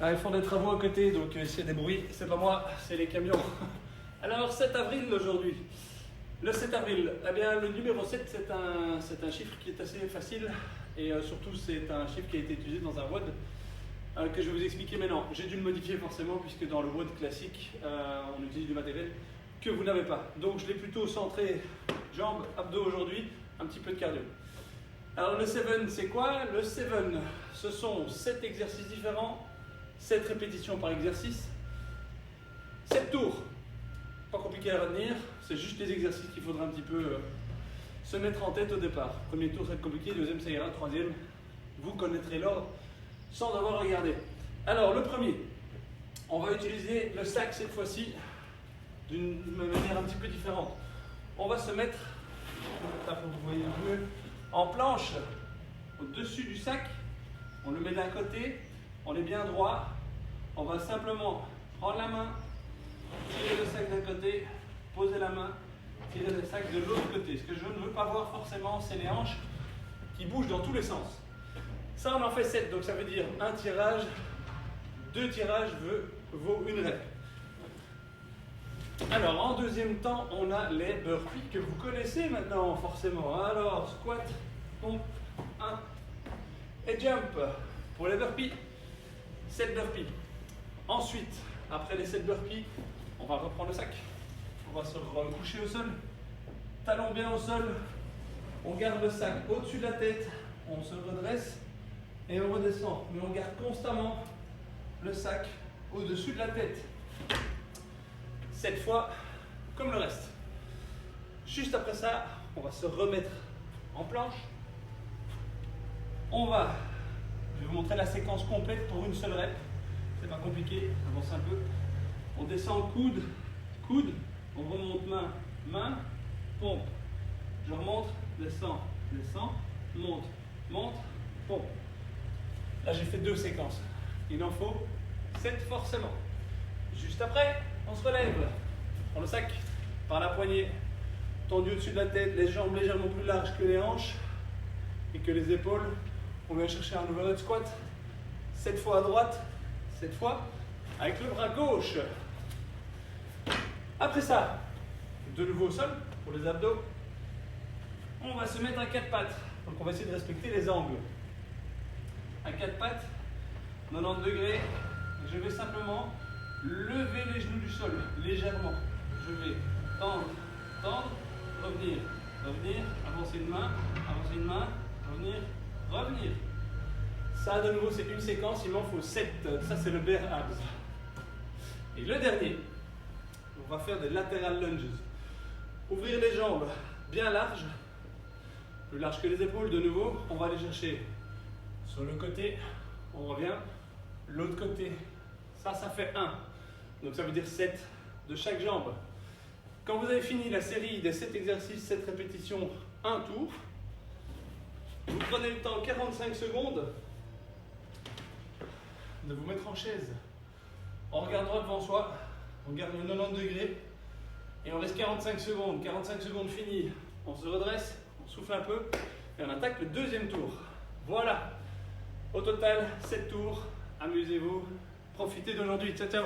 Ah, ils font des travaux à côté, donc s'il y a des bruits, c'est pas moi, c'est les camions. Alors, 7 avril aujourd'hui. Le 7 avril, eh bien, le numéro 7, c'est un chiffre qui est assez facile et surtout, c'est un chiffre qui a été utilisé dans un WOD que je vais vous expliquer maintenant. J'ai dû le modifier forcément puisque dans le WOD classique, on utilise du matériel que vous n'avez pas. Donc, je l'ai plutôt centré jambes, abdos aujourd'hui, un petit peu de cardio. Alors, le 7, c'est quoi? Le 7, ce sont 7 exercices différents, 7 répétitions par exercice, 7 tours. Pas compliqué à retenir, c'est juste les exercices qu'il faudra un petit peu se mettre en tête au départ. Premier tour, ça va être compliqué, deuxième, ça ira, troisième, vous connaîtrez l'ordre sans avoir regardé. Alors, le premier, on va utiliser le sac cette fois-ci d'une manière un petit peu différente. On va se mettre, là pour que vous voyez mieux, en planche au-dessus du sac. On le met d'un côté, on est bien droit. On va simplement prendre la main, tirer le sac d'un côté, poser la main, tirer le sac de l'autre côté. Ce que je ne veux pas voir forcément, c'est les hanches qui bougent dans tous les sens. Ça, on en fait 7, donc ça veut dire un tirage, 2 tirages vaut une rep. Alors, en deuxième temps, on a les burpees que vous connaissez maintenant, forcément. Alors, squat, pompe, 1 et jump pour les burpees. 7 burpees. Ensuite, après les 7 burpees, on va reprendre le sac. On va se recoucher au sol, talons bien au sol. On garde le sac au-dessus de la tête, on se redresse et on redescend. Mais on garde constamment le sac au-dessus de la tête. 7 fois, comme le reste. Juste après ça, on va se remettre en planche. Je vais vous montrer la séquence complète pour une seule rep. C'est pas compliqué, avance un peu. On descend coude, coude, on remonte main, main, pompe. Je remonte, descends, descends, monte, monte, pompe. Là j'ai fait 2 séquences. Il en faut 7 forcément. Juste après, on se relève. On prend le sac par la poignée, tendu au-dessus de la tête, les jambes légèrement plus larges que les hanches et que les épaules. On vient chercher un overhead squat. 7 fois à droite, 7 fois avec le bras gauche. Après ça, de nouveau au sol pour les abdos. On va se mettre à 4 pattes. Donc on va essayer de respecter les angles. À 4 pattes, 90 degrés. Je vais simplement lever les genoux du sol légèrement. Je vais tendre, tendre, revenir, revenir, avancer une main, revenir, revenir. Ça de nouveau c'est une séquence, il m'en faut 7. Ça c'est le bear abs. Et le dernier, on va faire des lateral lunges. Ouvrir les jambes bien larges, plus larges que les épaules de nouveau. On va aller chercher sur le côté, on revient, l'autre côté. Ça fait 1. Donc ça veut dire 7 de chaque jambe. Quand vous avez fini la série des 7 exercices, 7 répétitions, 1 tour, vous prenez le temps 45 secondes de vous mettre en chaise. On regarde droit devant soi, on garde le 90 degrés et on laisse 45 secondes. 45 secondes finies, on se redresse, on souffle un peu et on attaque le deuxième tour. Voilà, au total 7 tours, amusez-vous, profitez d'aujourd'hui, ciao ciao.